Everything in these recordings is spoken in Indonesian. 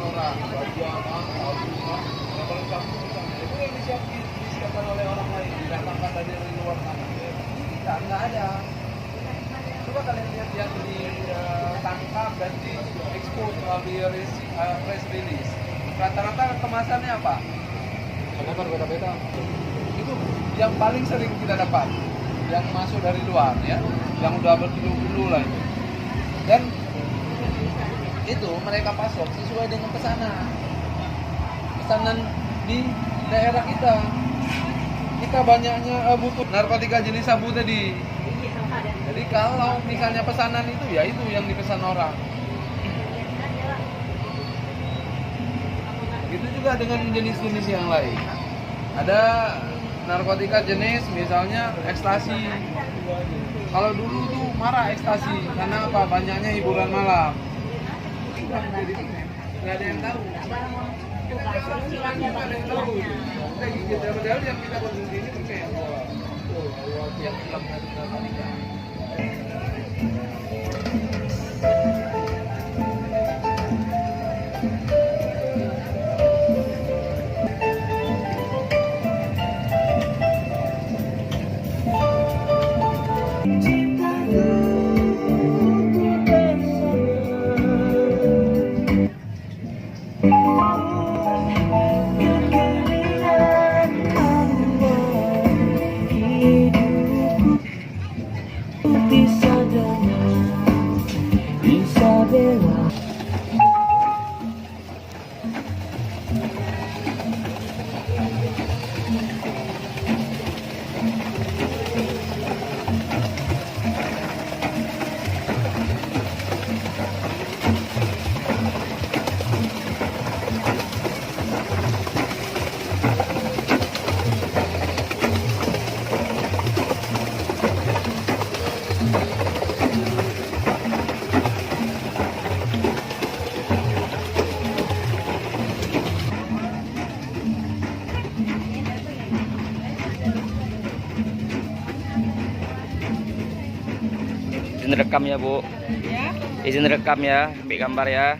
orang, baju apa, kalau kamu misalnya itu yang disiapkan oleh orang lain, didatangkan dari luar sana. Nggak ada. Coba kalian lihat yang ditangkap dan diekspos melalui press release. Rata-rata kemasannya apa? Karena berbeda-beda. Itu yang paling sering kita dapat, yang masuk dari luar ya, yang udah berkilo-kilo lah itu. Dan itu mereka pasok sesuai dengan pesanan di daerah kita. Kita banyaknya butuh narkotika jenis sabu tadi. Jadi kalau misalnya pesanan itu ya itu yang dipesan orang. Begitu juga dengan jenis-jenis yang lain. Ada narkotika jenis misalnya ekstasi. Kalau dulu tuh marah ekstasi karena apa? Banyaknya hiburan malam. Nggak ada yang tahu. Kita ada yang tahu. Padahal yang kita konsumsi ini kan kayak yang hilang dari narkotika. Izin rekam ya Bu. Ya. Izin rekam ya, ambil gambar ya.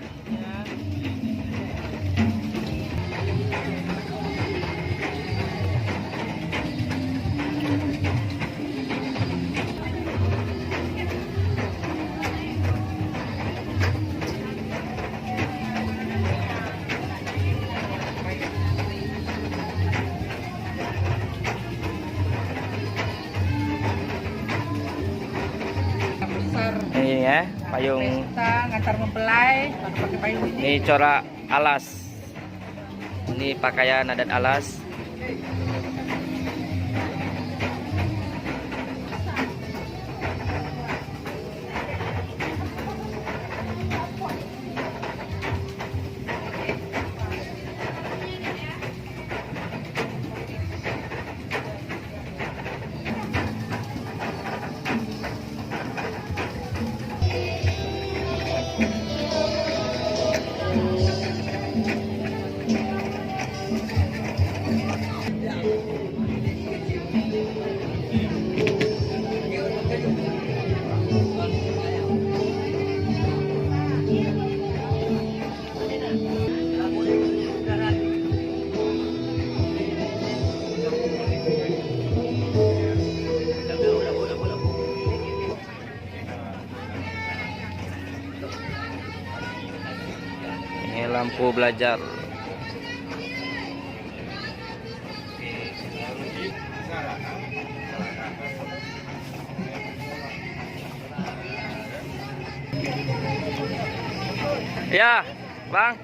Ini ya, payung. Pesta ngantar mempelai, baru pakai payung ini. Ini corak alas. Ini pakaian adat alas. Ini lampu belajar. Ya, Bang.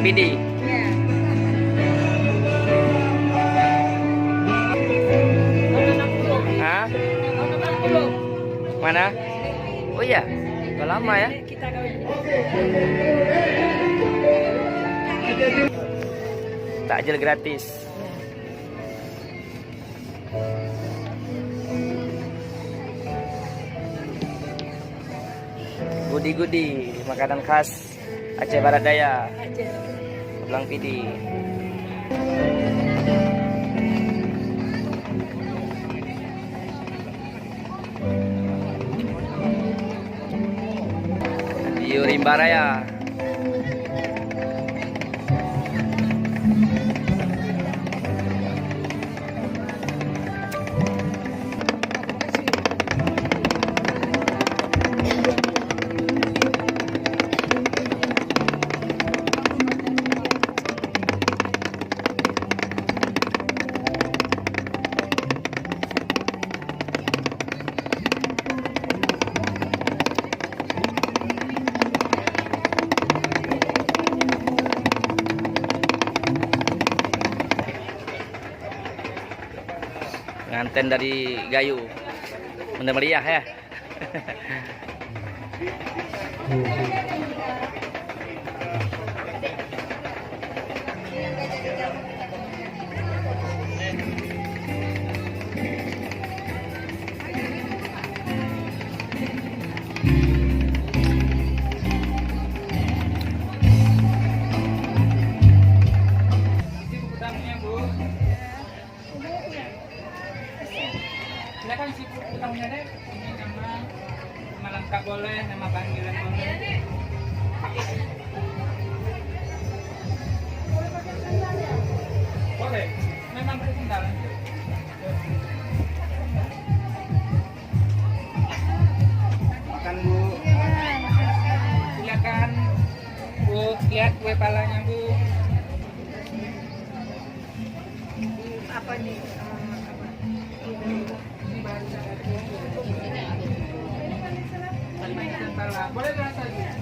Pidi. Iya. Hah? Mana? Oh iya, udah lama ya. Kita kawin. Takjil gratis. Gudi-gudi, makanan khas Aceh Barat Daya. Belang Pidi. Di Rimba Raya. Nganten dari Gayo. Bener meriah ya. Silakan si utangnya deh. Ini nama lengkap boleh, nama panggilan boleh. Boleh, memang bertinggal. Makan Bu. Silakan Bu, lihat kue palanya Bu. Apa nih? Boleh berasa aja.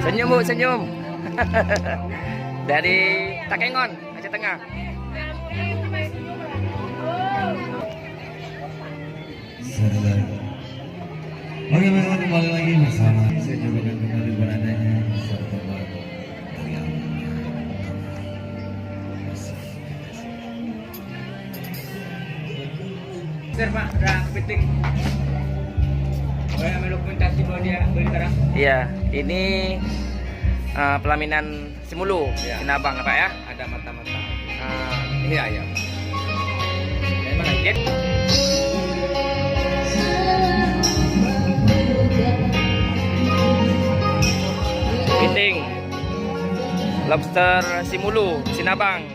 Senyum Bu, senyum. Dari Takengon, Aceh Tengah. Oke, baiklah, kembali lagi bersama saya cobakan kembali beradanya serta lagu Teriak. Sir Pak, udah kepiting. Boleh dokumentasi bahwa dia beli barang. Iya, ini pelaminan Simulu, Ya. Sinabang Pak ya. Ada mata-mata. Ini Ini ayam. Memang legit. Piting, lobster Simulu, Sinabang.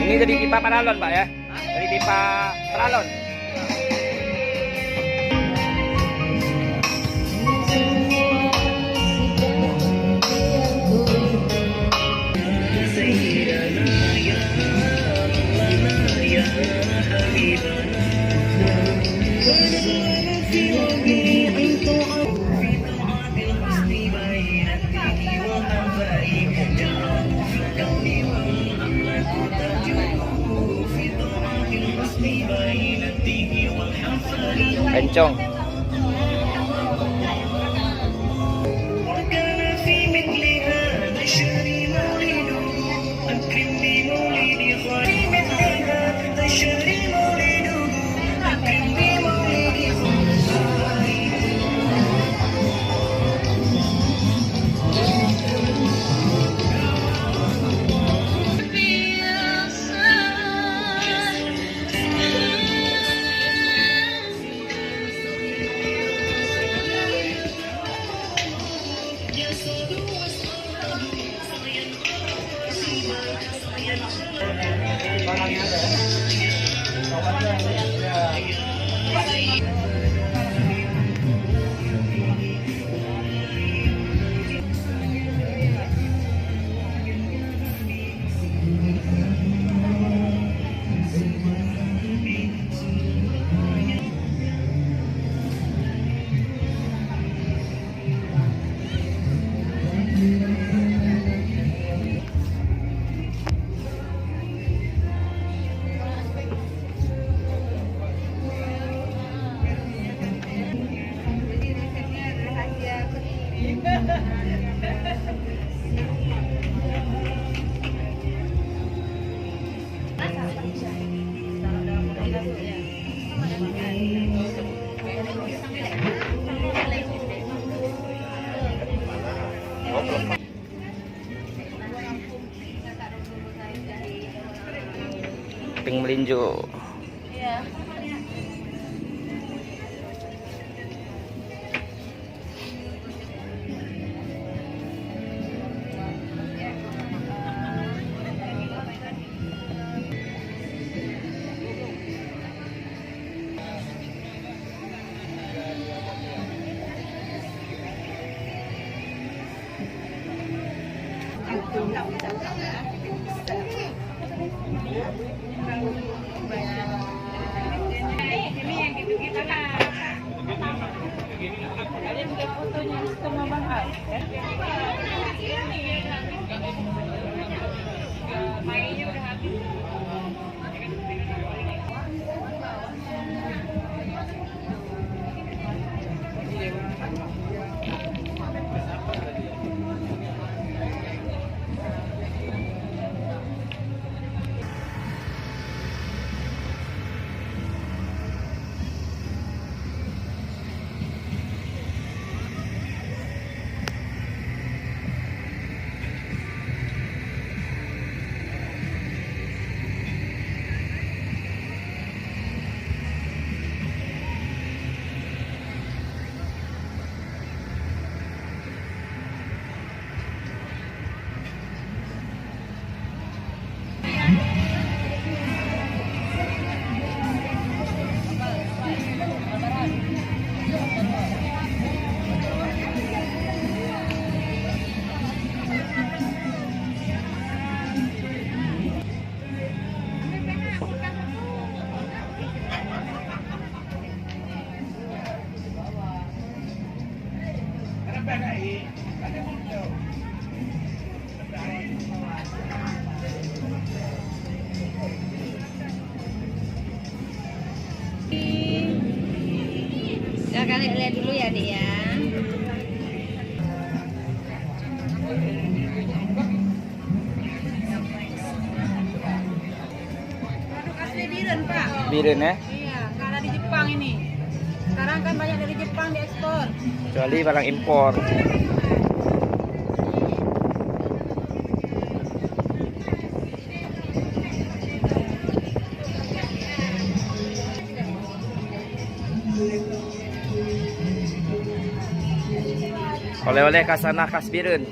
Ini dari pipa paralon Pak ya, dari pipa paralon. Say Kencong. Ping melinjo. Ini yang gitu-gitu lah. Ada juga fotonya sama Bang Al. Mainnya udah habis. Kakak lihat dulu ya, Dek ya. Produk asli Biren, Pak. Biren ya. Iya, nggak ada di Jepang ini. Sekarang kan banyak dari Jepang diekspor. Kecuali barang impor. Oleh-oleh kasana khas Biren.